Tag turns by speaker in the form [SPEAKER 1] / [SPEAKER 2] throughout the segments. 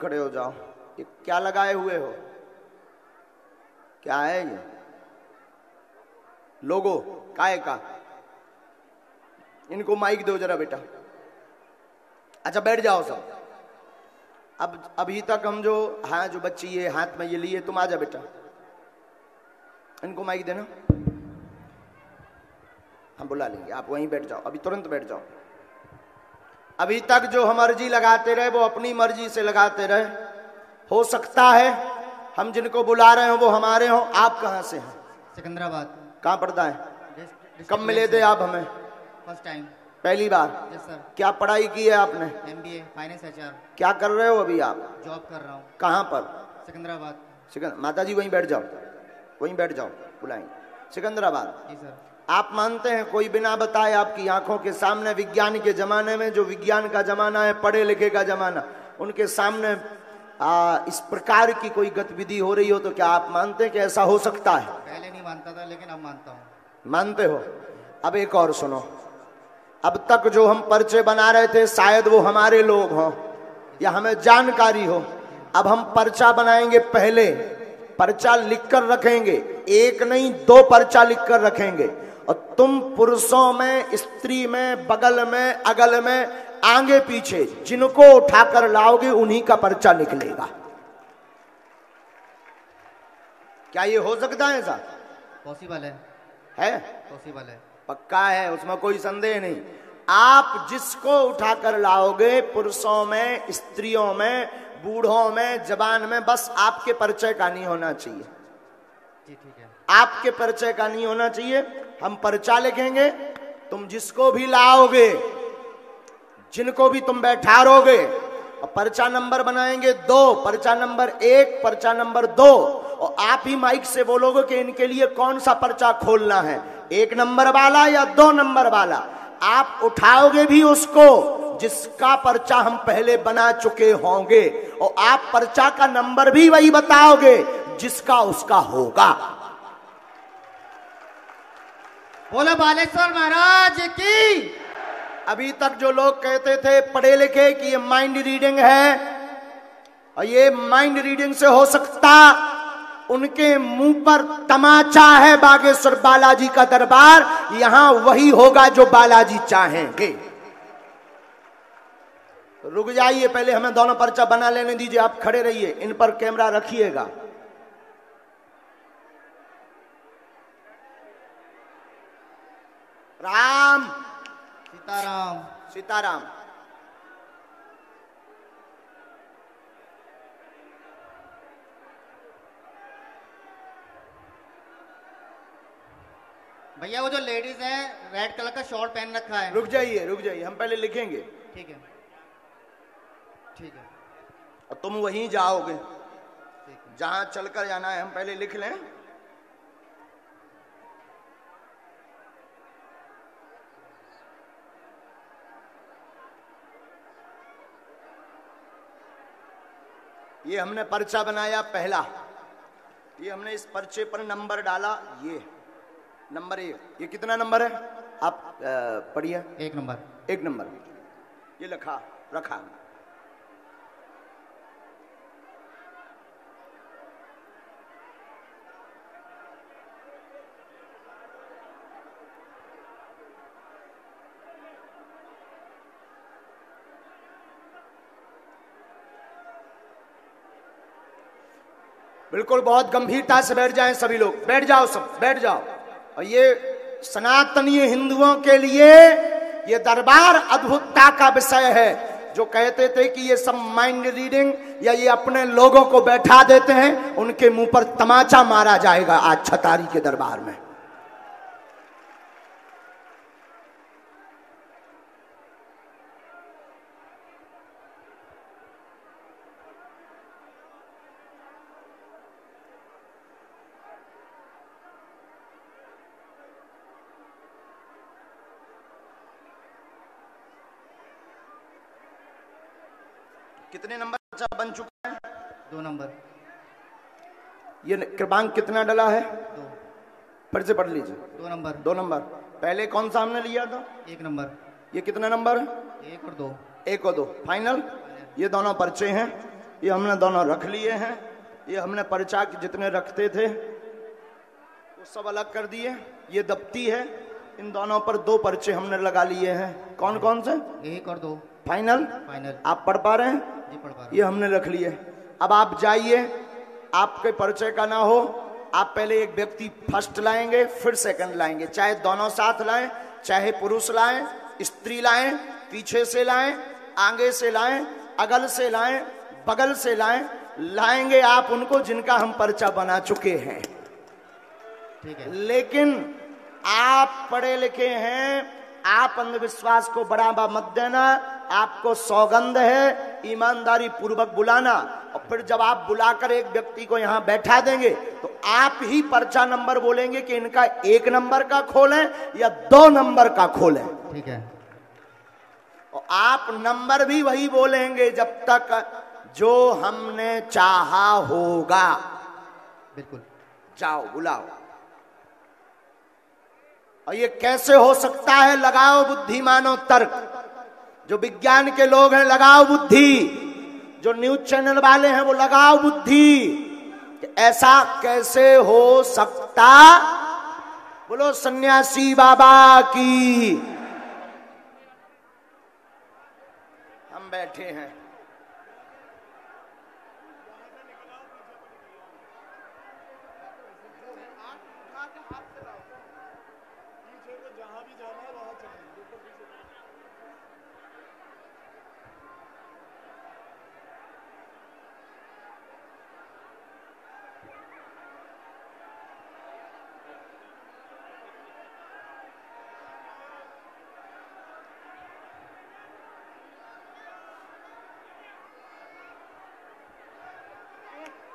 [SPEAKER 1] खड़े हो जाओ। ये क्या लगाए हुए हो? क्या है ये? लोगो काय का? इनको माइक दो जरा बेटा। अच्छा बैठ जाओ सब। अब अभी तक हम जो जो बच्ची ये हाथ में ये लिए, तुम आ जा बेटा, इनको माइक देना, हम बुला लेंगे, आप वहीं बैठ जाओ, अभी तुरंत बैठ जाओ। अभी तक जो हम अर्जी लगाते रहे वो अपनी मर्जी से लगाते रहे। हो सकता है हम जिनको बुला रहे हो वो हमारे हो। आप कहाँ से हैं?
[SPEAKER 2] सिकंदराबाद।
[SPEAKER 1] कहाँ पढ़ता है? कब मिले थे आप हमें?
[SPEAKER 2] First time.
[SPEAKER 1] पहली बार?
[SPEAKER 2] Yes sir.
[SPEAKER 1] क्या पढ़ाई की है आपने?
[SPEAKER 2] MBA finance HR।
[SPEAKER 1] क्या कर रहे हो अभी आप?
[SPEAKER 2] जॉब कर रहा हूँ।
[SPEAKER 1] कहाँ पर?
[SPEAKER 2] सिकंदराबाद।
[SPEAKER 1] माता जी वहीं बैठ जाओ, वहीं बैठ जाओ, बुलाएंगे। सिकंदराबाद।
[SPEAKER 2] जी सर।
[SPEAKER 1] आप मानते हैं कोई बिना बताए आपकी आंखों के सामने विज्ञान के जमाने में, जो विज्ञान का जमाना है, पढ़े लिखे का जमाना, उनके सामने इस प्रकार की कोई गतिविधि हो रही हो तो क्या आप मानते हैं कि ऐसा हो सकता है?
[SPEAKER 2] पहले नहीं मानता था लेकिन अब मानता हूँ।
[SPEAKER 1] मानते हो? अब एक और सुनो, अब तक जो हम पर्चे बना रहे थे शायद वो हमारे लोग हों या हमें जानकारी हो। अब हम पर्चा बनाएंगे, पहले पर्चा लिख कर रखेंगे, एक नहीं 2 पर्चा लिख कर रखेंगे, और तुम पुरुषों में, स्त्री में, बगल में, अगल में, आगे पीछे जिनको उठाकर लाओगे उन्हीं का पर्चा निकलेगा। क्या ये हो सकता है? ऐसा
[SPEAKER 2] पॉसिबल
[SPEAKER 1] है?
[SPEAKER 2] पॉसिबल है,
[SPEAKER 1] पक्का है, उसमें कोई संदेह नहीं। आप जिसको उठाकर लाओगे, पुरुषों में, स्त्रियों में, बूढ़ों में, जवान में, बस आपके परिचय का नहीं होना चाहिए।
[SPEAKER 2] जी ठीक है।
[SPEAKER 1] आपके परिचय का नहीं होना चाहिए। हम पर्चा लिखेंगे, तुम जिसको भी लाओगे, जिनको भी तुम बैठारोगे, और पर्चा नंबर बनाएंगे 2, पर्चा नंबर 1, पर्चा नंबर 2, और आप ही माइक से बोलोगे कि इनके लिए कौन सा पर्चा खोलना है, 1 नंबर वाला या 2 नंबर वाला। आप उठाओगे भी उसको जिसका पर्चा हम पहले बना चुके होंगे, और आप पर्चा का नंबर भी वही बताओगे जिसका उसका होगा।
[SPEAKER 2] बोलो बालेश्वर महाराज की।
[SPEAKER 1] अभी तक जो लोग कहते थे पढ़े लिखे कि ये माइंड रीडिंग है, और ये माइंड रीडिंग से हो सकता, उनके मुंह पर तमाचा है। बागेश्वर बालाजी का दरबार, यहां वही होगा जो बालाजी चाहेंगे। रुक जाइए, पहले हमें दोनों पर्चा बना लेने दीजिए। आप खड़े रहिए, इन पर कैमरा रखिएगा। राम
[SPEAKER 2] सीताराम।
[SPEAKER 1] सीताराम।
[SPEAKER 2] भैया वो जो लेडीज है रेड कलर का शॉर्ट पहन रखा है।
[SPEAKER 1] रुक जाइए, हम पहले लिखेंगे।
[SPEAKER 2] ठीक है ठीक है।
[SPEAKER 1] और तुम वहीं जाओगे जहां चलकर जाना है। हम पहले लिख लें। ये हमने पर्चा बनाया पहला, ये हमने इस पर्चे पर नंबर डाला, ये नंबर 1। ये कितना नंबर है आप पढ़िए?
[SPEAKER 2] 1 नंबर।
[SPEAKER 1] 1 नंबर ये रखा। बिल्कुल बहुत गंभीरता से बैठ जाएं सभी लोग। बैठ जाओ सब, बैठ जाओ। और ये सनातनी हिंदुओं के लिए ये दरबार अद्भुतता का विषय है। जो कहते थे कि ये सब माइंड रीडिंग या ये अपने लोगों को बैठा देते हैं, उनके मुंह पर तमाचा मारा जाएगा आज छतारी के दरबार में। कितने नंबर पर्चा बन चुका है?
[SPEAKER 2] 2 नंबर।
[SPEAKER 1] ये क्रमांक कितना डला है?
[SPEAKER 2] 2।
[SPEAKER 1] फिर से पढ़ लीजिए।
[SPEAKER 2] 2 नंबर।
[SPEAKER 1] 2 नंबर। पहले कौन सा हमने लिया था?
[SPEAKER 2] 1 नंबर।
[SPEAKER 1] ये कितना नंबर है?
[SPEAKER 2] 1 और 2।
[SPEAKER 1] 1 और 2 फाइनल। ये दोनों पर्चे हैं। ये हमने दोनों रख लिए हैं। ये हमने पर्चा के जितने रखते थे वो सब अलग कर दिए। ये दफ्ती है, इन दोनों पर 2 पर्चे हमने लगा लिए हैं। कौन कौन से?
[SPEAKER 2] 1 और 2।
[SPEAKER 1] फाइनल?
[SPEAKER 2] फाइनल।
[SPEAKER 1] आप पढ़ पा रहे हैं?
[SPEAKER 2] जी पढ़ पा रहा
[SPEAKER 1] ये हमने रख लिए। अब आप जाइए, आपके परिचय का ना हो, आप पहले एक व्यक्ति फर्स्ट लाएंगे, फिर सेकंड लाएंगे। चाहे दोनों साथ लाएं, चाहे पुरुष लाएं, स्त्री लाएं, पीछे से लाएं, आगे से लाएं, अगल से लाएं, बगल से लाएं, लाएंगे आप उनको जिनका हम पर्चा बना चुके हैं।
[SPEAKER 2] ठीक है।
[SPEAKER 1] लेकिन आप पढ़े लिखे हैं, आप अंधविश्वास को बढ़ावा मत देना। आपको सौगंध है ईमानदारी पूर्वक बुलाना, और फिर जब आप बुलाकर एक व्यक्ति को यहां बैठा देंगे तो आप ही पर्चा नंबर बोलेंगे कि इनका 1 नंबर का खोलें या 2 नंबर का खोलें।
[SPEAKER 2] ठीक है।
[SPEAKER 1] और आप नंबर भी वही बोलेंगे जब तक जो हमने चाहा होगा।
[SPEAKER 2] बिल्कुल।
[SPEAKER 1] जाओ बुलाओ। और ये कैसे हो सकता है? लगाओ बुद्धि, मानो तर्क। जो विज्ञान के लोग हैं लगाओ बुद्धि, जो न्यूज चैनल वाले हैं वो लगाओ बुद्धि कि ऐसा कैसे हो सकता। बोलो सन्यासी बाबा की। हम बैठे हैं,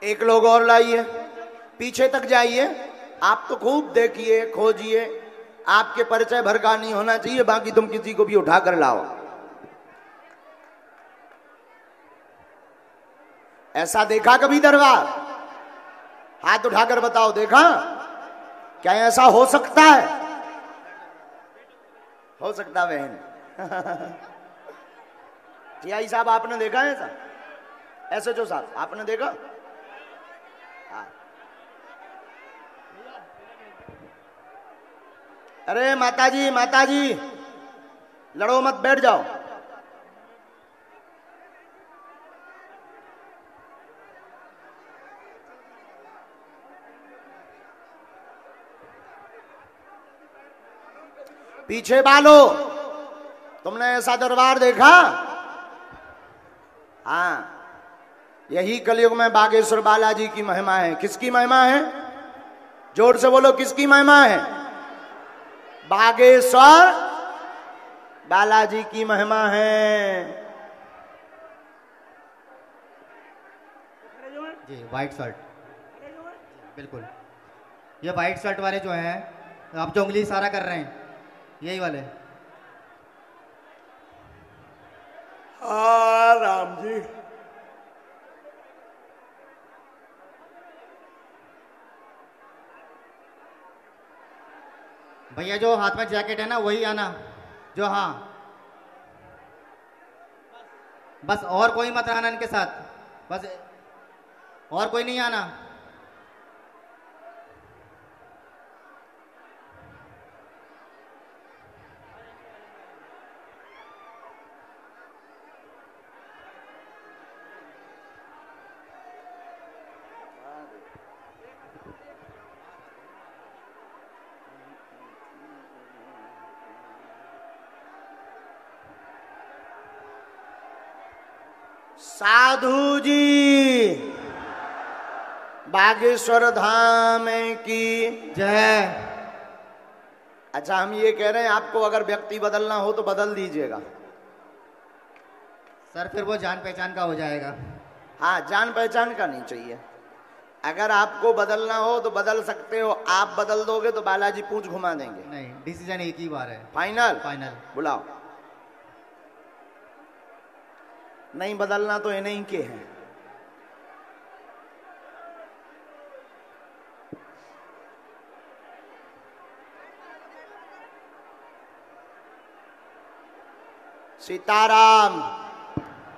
[SPEAKER 1] एक लोग और लाइए, पीछे तक जाइए। आप तो खूब देखिए, खोजिए, आपके परिचय भर का नहीं होना चाहिए, बाकी तुम किसी को भी उठा कर लाओ। ऐसा देखा कभी दरबार? हाथ उठाकर बताओ, देखा? क्या ऐसा हो सकता है? हो सकता बहन। टीआई साहब आपने देखा है ऐसा? ऐसे जो साहब आपने देखा? अरे माताजी, माताजी लड़ो मत, बैठ जाओ। पीछे बालो, तुमने ऐसा दरबार देखा? हाँ, यही कलयुग में बागेश्वर बालाजी की महिमा है। किसकी महिमा है? जोर से बोलो, किसकी महिमा है? बागेश्वर बालाजी की महिमा है।
[SPEAKER 2] जी व्हाइट शर्ट, बिल्कुल। ये व्हाइट शर्ट वाले जो हैं, आप जो उंगली इशारा कर रहे हैं, यही वाले।
[SPEAKER 1] हाँ राम जी।
[SPEAKER 2] भैया जो हाथ में जैकेट है ना, वही आना जो। हाँ बस, और कोई मत आना इनके साथ, बस और कोई नहीं आना।
[SPEAKER 1] साधु जी, बागेश्वर धाम की
[SPEAKER 2] जय।
[SPEAKER 1] अच्छा, हम ये कह रहे हैं आपको अगर व्यक्ति बदलना हो तो बदल दीजिएगा।
[SPEAKER 2] सर फिर वो जान पहचान का हो जाएगा।
[SPEAKER 1] हाँ, जान पहचान का नहीं चाहिए। अगर आपको बदलना हो तो बदल सकते हो। आप बदल दोगे तो बालाजी पूंछ घुमा देंगे।
[SPEAKER 2] नहीं, डिसीजन एक ही बार है।
[SPEAKER 1] फाइनल?
[SPEAKER 2] फाइनल।
[SPEAKER 1] बुलाओ। नहीं बदलना तो इन्हीं के हैं। सीताराम।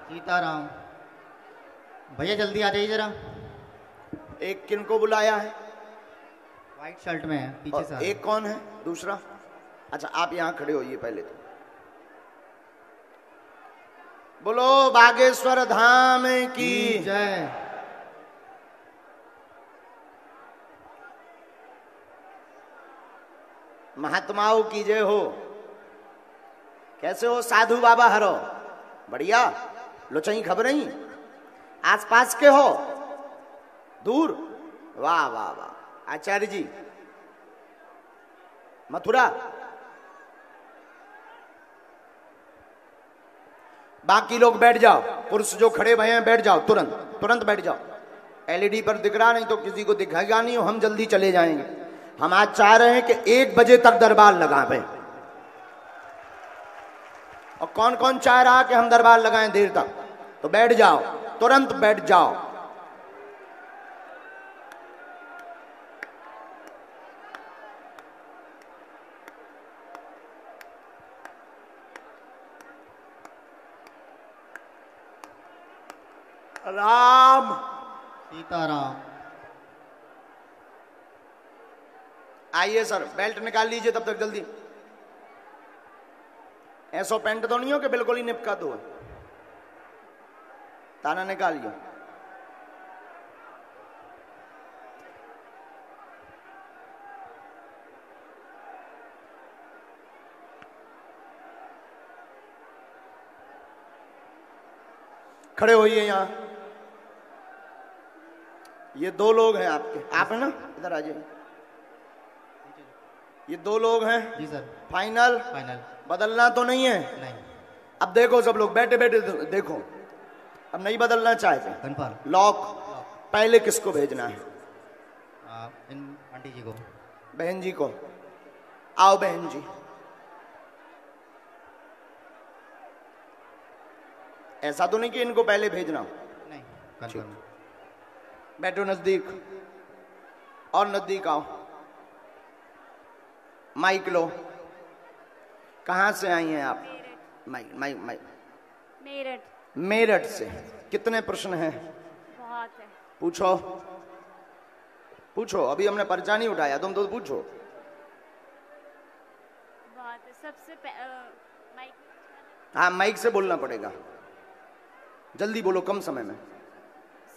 [SPEAKER 2] सीताराम। भैया जल्दी आ जाइए जरा।
[SPEAKER 1] एक किनको बुलाया है?
[SPEAKER 2] व्हाइट शर्ट में है पीछे
[SPEAKER 1] और
[SPEAKER 2] से।
[SPEAKER 1] एक कौन है दूसरा? अच्छा आप यहाँ खड़े होइए पहले तो। बोलो बागेश्वर धाम की
[SPEAKER 2] जय।
[SPEAKER 1] महात्माओं की जय हो। कैसे हो साधु बाबा हरो? बढ़िया। लोचई खबरई? आसपास के हो? दूर? वाह वाह वाह। आचार्य जी मथुरा? बाकी लोग बैठ जाओ, पुरुष जो खड़े भए हैं बैठ जाओ, तुरंत तुरंत बैठ जाओ। एलईडी पर दिख रहा नहीं तो किसी को दिखाएगा नहीं, हम जल्दी चले जाएंगे। हम आज चाह रहे हैं कि 1 बजे तक दरबार लगाएं। और कौन कौन चाह रहा कि हम दरबार लगाएं देर तक? तो बैठ जाओ, तुरंत बैठ जाओ। राम
[SPEAKER 2] सीताराम।
[SPEAKER 1] आइए सर, बेल्ट निकाल लीजिए तब तक जल्दी। ऐसा पैंट तो नहीं हो कि बिल्कुल ही निपका दो। ताना निकालिए। खड़े होइए यहाँ। ये 2 लोग हैं आपके, आप है ना? इधर आ जाइए। ये 2 लोग हैं
[SPEAKER 2] जी सर।
[SPEAKER 1] फाइनल?
[SPEAKER 2] फाइनल।
[SPEAKER 1] बदलना तो नहीं है?
[SPEAKER 2] नहीं।
[SPEAKER 1] अब देखो सब लोग बैठे बैठे देखो, अब नहीं बदलना चाहते।
[SPEAKER 2] कन्फर्म।
[SPEAKER 1] लॉक। पहले किसको भेजना है?
[SPEAKER 2] इन आंटी जी को।
[SPEAKER 1] बहन जी को। आओ बहन जी। ऐसा तो नहीं कि इनको पहले भेजना हो?
[SPEAKER 2] नहीं कन्फर्म।
[SPEAKER 1] बैठो नजदीक, और नजदीक आओ। माइक लो। कहाँ से आई हैं आप? Mike mike mike.
[SPEAKER 3] Meerut.
[SPEAKER 1] Meerut से। कितने प्रश्न हैं?
[SPEAKER 3] बहुत है।
[SPEAKER 1] पूछो पूछो, अभी हमने पर्चा नहीं उठाया, तुम तो पूछो।
[SPEAKER 3] बहुत है। सबसे माइक।
[SPEAKER 1] हाँ माइक से बोलना पड़ेगा, जल्दी बोलो, कम समय में।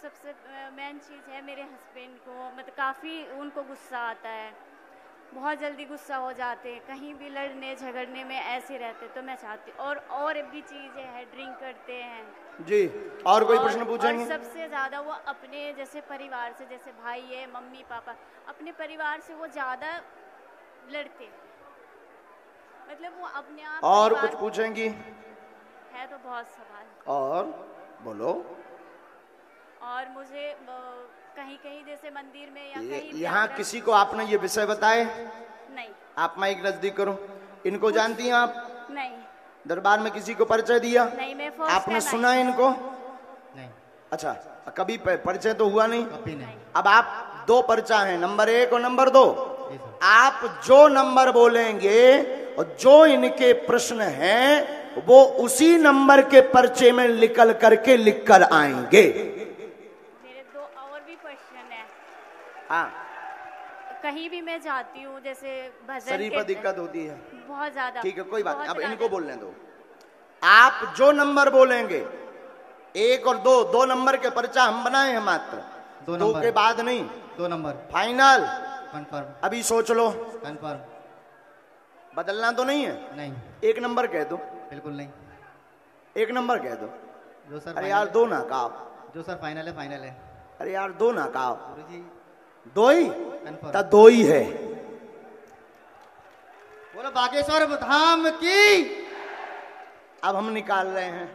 [SPEAKER 3] सबसे मेन चीज़ है मेरे हस्बैंड को, मतलब काफ़ी उनको गुस्सा आता है, बहुत जल्दी गुस्सा हो जाते हैं, कहीं भी लड़ने झगड़ने में ऐसे रहते। तो मैं चाहती, और भी चीज़ें हैं, ड्रिंक करते हैं
[SPEAKER 1] जी। और कोई प्रश्न पूछेंगे?
[SPEAKER 3] और सबसे ज़्यादा वो अपने जैसे परिवार से, जैसे भाई है, मम्मी पापा, अपने परिवार से वो ज़्यादा लड़ते हैं, मतलब वो अपने आप।
[SPEAKER 1] और कुछ पूछेंगी?
[SPEAKER 3] है तो बहुत सवाल।
[SPEAKER 1] और बोलो।
[SPEAKER 3] और मुझे कहीं कहीं जैसे मंदिर में या कहीं
[SPEAKER 1] यहाँ किसी को आपने ये विषय बताए?
[SPEAKER 3] नहीं।
[SPEAKER 1] आप माइक नजदीक करो। इनको जानती हैं आप?
[SPEAKER 3] नहीं।
[SPEAKER 1] दरबार में किसी को परिचय दिया?
[SPEAKER 3] नहीं, मैं
[SPEAKER 1] आपने सुना इनको?
[SPEAKER 2] नहीं।
[SPEAKER 1] अच्छा, कभी परिचय तो हुआ नहीं?
[SPEAKER 2] कभी नहीं।
[SPEAKER 1] अब आप 2 पर्चा हैं, नंबर 1 और नंबर 2।
[SPEAKER 2] जी सर।
[SPEAKER 1] आप जो नंबर बोलेंगे और जो इनके प्रश्न हैं वो उसी नंबर के पर्चे में निकल करके लिख कर आएंगे।
[SPEAKER 3] मेरे 2 और भी क्वेश्चन है।
[SPEAKER 1] हाँ।
[SPEAKER 3] कहीं भी मैं जाती हूँ, जैसे भजन
[SPEAKER 1] शरीर पर दिक्कत होती है
[SPEAKER 3] बहुत ज्यादा।
[SPEAKER 1] ठीक है, कोई बात नहीं, अब
[SPEAKER 3] बहुत
[SPEAKER 1] इनको
[SPEAKER 3] ज्यादा।
[SPEAKER 1] बोलने दो। आप जो नंबर बोलेंगे 1 और 2, 2 नंबर के पर्चा हम बनाए हैं मात्र। 2 के बाद नहीं।
[SPEAKER 2] 2 नंबर।
[SPEAKER 1] फाइनल?
[SPEAKER 2] कन्फर्म।
[SPEAKER 1] अभी सोच लो।
[SPEAKER 2] कन्फर्म।
[SPEAKER 1] बदलना तो नहीं है?
[SPEAKER 2] नहीं
[SPEAKER 1] 1 नंबर कह दो।
[SPEAKER 2] बिल्कुल नहीं।
[SPEAKER 1] 1 नंबर कह दो।
[SPEAKER 2] जो सर
[SPEAKER 1] अरे यार 2 ना कहो।
[SPEAKER 2] जो सर फाइनल है फाइनल है।
[SPEAKER 1] अरे यार 2 ना कहो।
[SPEAKER 2] गुरुजी
[SPEAKER 1] 2 ही?
[SPEAKER 2] कन्फर्म।
[SPEAKER 1] तो 2 ही है।
[SPEAKER 2] बोलो बागेश्वर धाम की।
[SPEAKER 1] अब हम निकाल रहे हैं।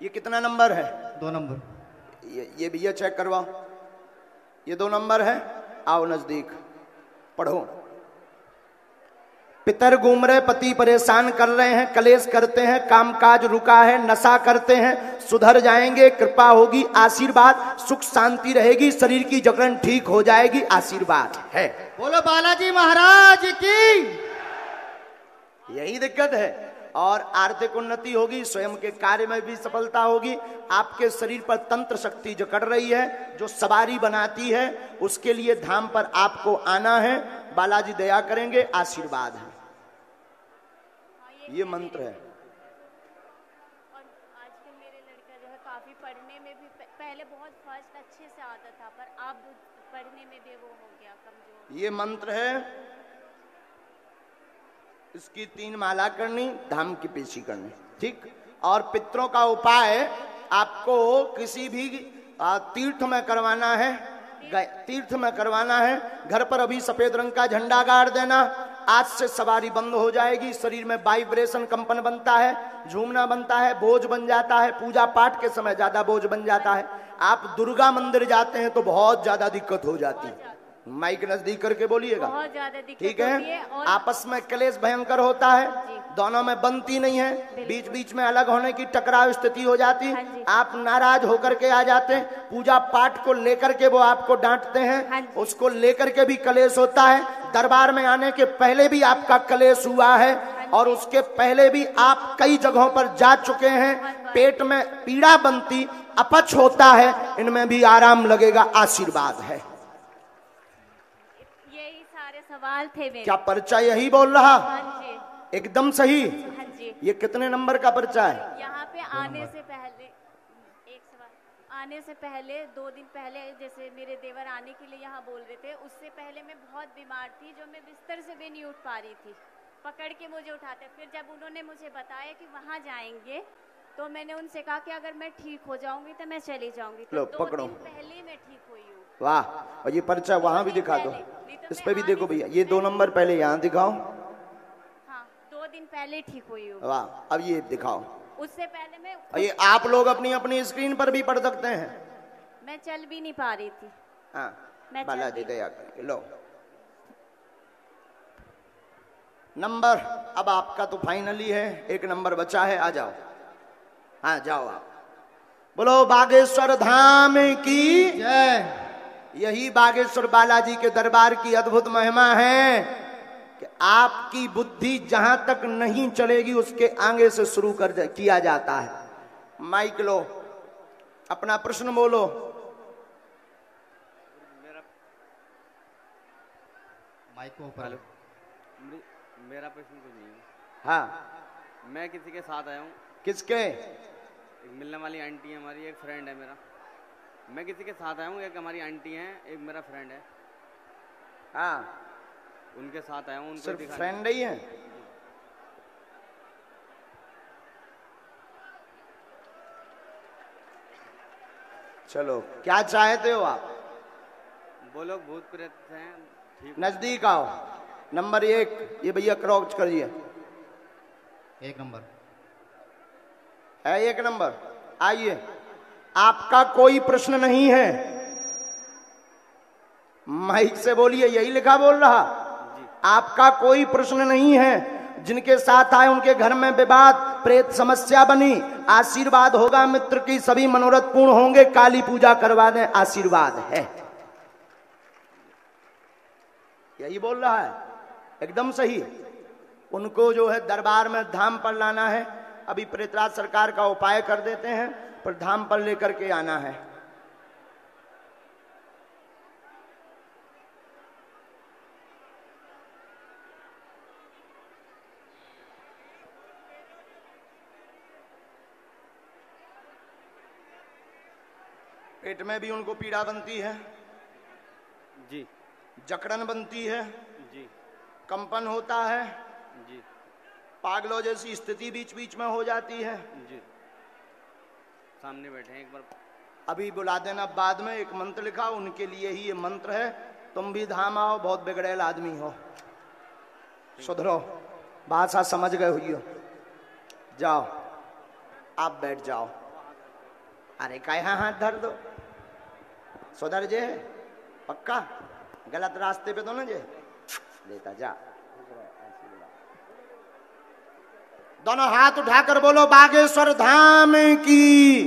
[SPEAKER 1] ये कितना नंबर है?
[SPEAKER 2] 2 नंबर।
[SPEAKER 1] ये भैया चेक करवाओ। ये 2 नंबर है। आओ नजदीक, पढ़ो। पितर घूम रहे, पति परेशान कर रहे हैं, कलेश करते हैं, कामकाज रुका है, नशा करते हैं, सुधर जाएंगे, कृपा होगी, आशीर्वाद, सुख शांति रहेगी, शरीर की जकड़न ठीक हो जाएगी, आशीर्वाद है।
[SPEAKER 2] बोलो बालाजी महाराज की।
[SPEAKER 1] यही दिक्कत है, और आर्थिक उन्नति होगी, स्वयं के कार्य में भी सफलता होगी। आपके शरीर पर तंत्र शक्ति जो कर रही है, जो सवारी बनाती है, उसके लिए धाम पर आपको आना है। बालाजी दया करेंगे, आशीर्वाद है। ये मंत्र है।
[SPEAKER 3] और आजकल मेरे लड़का जो है काफी पढ़ने में भी पहले बहुत फर्स्ट अच्छे से आता था, पर अब पढ़ने में भी वो हो गया कमजोर।
[SPEAKER 1] ये मंत्र है, इसकी 3 माला करनी, धाम की पेशी करनी, ठीक। और पितरों का उपाय आपको किसी भी तीर्थ में करवाना है, तीर्थ में करवाना है। घर पर अभी सफेद रंग का झंडा गाड़ देना। आज से सवारी बंद हो जाएगी, शरीर में वाइब्रेशन कंपन बनता है, झूमना बनता है, बोझ बन जाता है, पूजा पाठ के समय ज्यादा बोझ बन जाता है। आप दुर्गा मंदिर जाते हैं तो बहुत ज्यादा दिक्कत हो जाती है। माइक नजदीक करके बोलिएगा,
[SPEAKER 3] बहुत ज्यादा दिक्कत
[SPEAKER 1] ठीक
[SPEAKER 3] होती
[SPEAKER 1] है।
[SPEAKER 3] और
[SPEAKER 1] आपस में क्लेश भयंकर होता है, दोनों में बनती नहीं है, बीच बीच में अलग होने की टकराव स्थिति हो जाती।
[SPEAKER 3] हाँ जी।
[SPEAKER 1] आप नाराज होकर के आ जाते हैं, पूजा पाठ को लेकर के वो आपको डांटते
[SPEAKER 3] हाँ
[SPEAKER 1] हैं,
[SPEAKER 3] जी।
[SPEAKER 1] उसको लेकर के भी क्लेश होता है। दरबार में आने के पहले भी आपका क्लेश हुआ है, और उसके पहले भी आप कई जगहों पर जा चुके हैं। पेट में पीड़ा बनती, अपच होता है, इनमें भी आराम लगेगा, आशीर्वाद है।
[SPEAKER 3] यही सारे सवाल थे मेरे।
[SPEAKER 1] क्या पर्चा यही बोल रहा?
[SPEAKER 3] हाँ जी,
[SPEAKER 1] एकदम सही।
[SPEAKER 3] हाँ जी।
[SPEAKER 1] ये कितने नंबर का पर्चा है?
[SPEAKER 3] यहाँ पे आने से पहले एक सवाल, आने से पहले 2 दिन पहले जैसे मेरे देवर आने के लिए यहाँ बोल रहे थे, उससे पहले मैं बहुत बीमार थी, जो मैं बिस्तर से भी नहीं उठ पा रही थी, पकड़ के मुझे उठाते। फिर जब उन्होंने मुझे बताया कि वहाँ जाएंगे, तो मैंने उनसे कहा कि अगर मैं ठीक हो जाऊंगी तो मैं चली जाऊंगी। तो 2
[SPEAKER 1] पकड़ो।
[SPEAKER 3] दिन पहले मैं ठीक हुई हूँ।
[SPEAKER 1] वाह। और ये पर्चा वहां भी दिखा दो, इस पे भी देखो भैया, ये 2 नंबर पहले यहाँ दिखाओ।
[SPEAKER 3] हाँ, 2 दिन पहले ठीक हुई हूँ।
[SPEAKER 1] वाह, अब ये दिखाओ।
[SPEAKER 3] उससे पहले मैं
[SPEAKER 1] और ये आप लोग अपनी अपनी स्क्रीन पर भी पढ़ सकते हैं।
[SPEAKER 3] मैं चल भी नहीं पा रही थी।
[SPEAKER 1] हाँ,
[SPEAKER 3] मैं
[SPEAKER 1] बालाजी
[SPEAKER 3] चल भी-
[SPEAKER 1] दया करके लो नंबर। अब आपका तो फाइनली है, 1 नंबर बचा है, आ जाओ। हाँ, जाओ आप। बोलो बागेश्वर धाम की
[SPEAKER 2] जय।
[SPEAKER 1] यही बागेश्वर बालाजी के दरबार की अद्भुत महिमा है कि आपकी बुद्धि जहां तक नहीं चलेगी, उसके आगे से शुरू किया जाता है। माइक लो, अपना प्रश्न बोलो।
[SPEAKER 2] माइक को ऊपर।
[SPEAKER 4] मेरा प्रश्न कुछ नहीं है।
[SPEAKER 1] हाँ,
[SPEAKER 4] मैं किसी के साथ आया हूँ,
[SPEAKER 1] किसके?
[SPEAKER 4] एक मिलने वाली आंटी है हमारी, एक फ्रेंड है मेरा। मैं किसी के साथ आया हूँ, एक हमारी आंटी है, एक मेरा फ्रेंड है।
[SPEAKER 1] हाँ,
[SPEAKER 4] उनके साथ आया हूँ, उनको
[SPEAKER 1] सिर्फ
[SPEAKER 4] दिखाने।
[SPEAKER 1] फ्रेंड ही है? चलो, क्या चाहते हो आप?
[SPEAKER 4] वो लोग भूत प्रेत हैं, ठीक।
[SPEAKER 1] नजदीक आओ। नंबर 1, ये भैया क्रॉच करिए।
[SPEAKER 2] 1 नंबर
[SPEAKER 1] है 1 नंबर। आइए, आपका कोई प्रश्न नहीं है, माइक से बोलिए। यही लिखा बोल रहा, आपका कोई प्रश्न नहीं है। जिनके साथ आए उनके घर में विवाद, प्रेत समस्या बनी, आशीर्वाद होगा मित्र की, सभी मनोरथ पूर्ण होंगे। काली पूजा करवा दें, आशीर्वाद है। यही बोल रहा है, एकदम सही। उनको जो है दरबार में धाम पर लाना है। अभी प्रेतराज सरकार का उपाय कर देते हैं, पर धाम पर लेकर के आना है। पेट में भी उनको पीड़ा बनती है,
[SPEAKER 4] जी
[SPEAKER 1] जकड़न बनती है,
[SPEAKER 4] जी
[SPEAKER 1] कंपन होता है,
[SPEAKER 4] जी
[SPEAKER 1] पागलों जैसी स्थिति बीच बीच में हो जाती है।
[SPEAKER 4] जी। सामने बैठे हैं, एक बार
[SPEAKER 1] अभी बुला देना बाद में। एक मंत्र लिखा, उनके लिए ही ये मंत्र है। तुम भी धाम आओ, बहुत बिगड़ेल आदमी हो, सुधरो, भाषा समझ गए हुई हो। जाओ, आप बैठ जाओ। अरे का यहाँ हाथ धर दो, सुधर जे, पक्का गलत रास्ते पे तो ना जे लेता जा। दोनों हाथ उठाकर बोलो बागेश्वर धाम की।